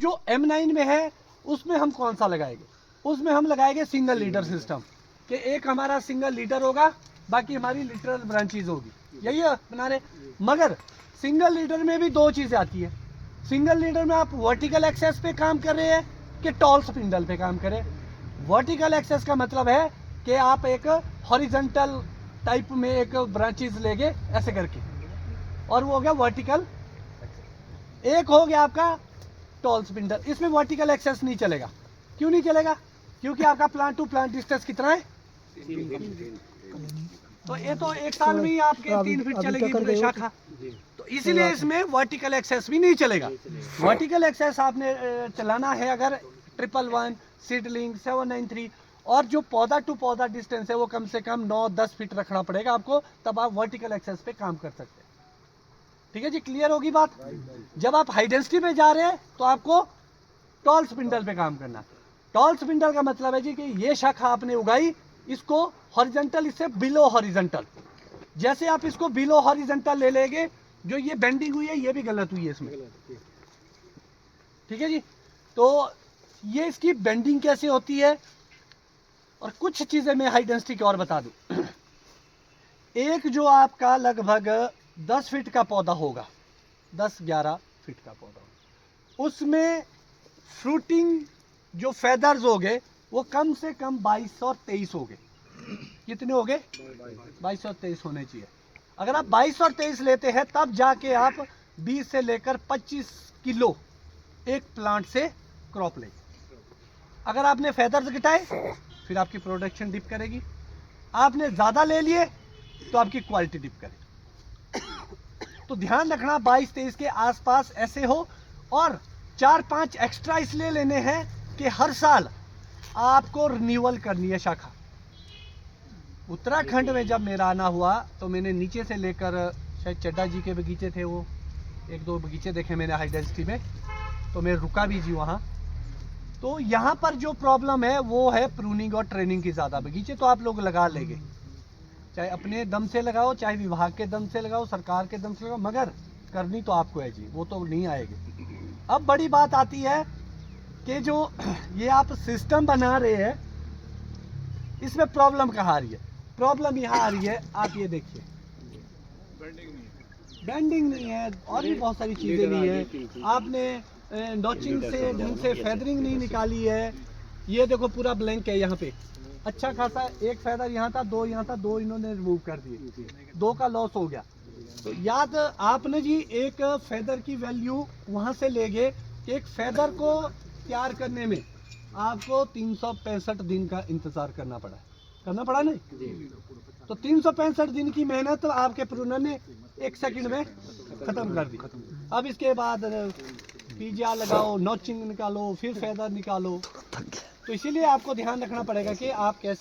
जो M9 में है उसमें हम कौन सा लगाएंगे? उसमें हम लगाएंगे सिंगल लीडर सिस्टम, कि एक हमारा सिंगल लीडर होगा, बाकी हमारी लिटरल ब्रांचेज होगी, यही है बना रहे। मगर सिंगल लीडर में भी दो चीज़ें आती है। सिंगल लीडर में आप वर्टिकल एक्सेस पे काम कर रहे हैं कि टॉल स्पिंडल पे काम करें। वर्टिकल एक्सेस का मतलब है कि आप एक हॉरिजॉन्टल टाइप में एक ब्रांचेज लेंगे ऐसे करके, और वो हो गया वर्टिकल। एक हो गया आपका टॉल स्पिंडल, इसमें वर्टिकल एक्सेस नहीं चलेगा। क्यों नहीं चलेगा? क्योंकि आपका प्लांट टू प्लांट डिस्टेंस कितना है? तो ये तो एक साल में ही आपके 3 फीट चलेगी पूरी शाखा, तो इसीलिए इसमें वर्टिकल एक्सेस भी नहीं चलेगा। वर्टिकल एक्सेस आपने चलाना है अगर 111, सीडलिंग 793, और जो पौधा टू पौधा डिस्टेंस है वो कम से कम 9-10 फीट रखना पड़ेगा आपको, तब आप वर्टिकल एक्सेस पे काम कर सकते हैं। ठीक है जी, क्लियर होगी बात? जब आप हाई डेंसिटी पे जा रहे हैं तो आपको टॉल स्पिंडल पे काम करना। टॉल स्पिंडल का मतलब है जी कि ये शाखा आपने उगाई, इसको हॉरिजॉन्टल, इससे बिलो हॉरिजॉन्टल। जैसे आप इसको बिलो हॉरिजॉन्टल ले लेंगे, जो ये बेंडिंग हुई है ये भी गलत हुई है इसमें। ठीक है जी, तो ये इसकी बेंडिंग कैसे होती है, और कुछ चीजें मैं हाई डेंसिटी की और बता दूं। एक जो आपका लगभग 10 फीट का पौधा होगा, 10-11 फीट का पौधा, उसमें फ्रूटिंग जो फेदर्स हो गए वो कम से कम 22 और 23 हो गए। कितने हो गए? 22 और 23 होने चाहिए। अगर आप 22 और 23 लेते हैं तब जाके आप 20 से लेकर 25 किलो एक प्लांट से क्रॉप लेंगे। अगर आपने फेदर्स घटाए फिर आपकी प्रोडक्शन डिप करेगी, आपने ज़्यादा ले लिए तो आपकी क्वालिटी डिप करेगी। तो ध्यान रखना 22-23 के आसपास ऐसे हो, और 4-5 एक्स्ट्रा इसलिए लेने हैं कि हर साल आपको रिन्यूअल करनी है शाखा। उत्तराखंड में जब मेरा आना हुआ तो मैंने नीचे से लेकर, शायद चड्डा जी के बगीचे थे वो, 1-2 बगीचे देखे मैंने हाई डेंसिटी में, तो मैं रुका भी जी वहाँ। तो यहाँ पर जो प्रॉब्लम है वो है प्रूनिंग और ट्रेनिंग की ज़्यादा। बगीचे तो आप लोग लगा लेंगे, चाहे अपने दम से लगाओ, चाहे विभाग के दम से लगाओ, सरकार के दम से लगाओ, मगर करनी तो आपको है जी, वो तो नहीं आएगी। अब बड़ी बात आती है कि जो ये आप सिस्टम बना रहे हैं, इसमें प्रॉब्लम कहाँ आ रही है? प्रॉब्लम यहाँ आ रही है, आप ये देखिए, बेंडिंग नहीं है और भी बहुत सारी चीज़ें नहीं है। आपने नॉचिंग से ढंग से फेदरिंग नहीं निकाली है। ये देखो पूरा ब्लैंक है यहाँ पे, अच्छा खासा एक फेदर यहाँ था, 2 यहाँ था, 2 इन्होंने रिमूव कर दिए, 2 का लॉस हो गया। तो याद आपने जी एक फेदर की वैल्यू वहाँ से ले गए कि एक फेदर को तैयार करने में आपको 365 दिन का इंतजार करना पड़ा नहीं? तो 365 दिन की मेहनत आपके प्रूनर ने 1 सेकंड में खत्म कर दी। अब इसके बाद पीजिया लगाओ, नॉचिंग निकालो, फिर फेदर निकालो, तो इसीलिए आपको ध्यान रखना पड़ेगा कि आप कैसे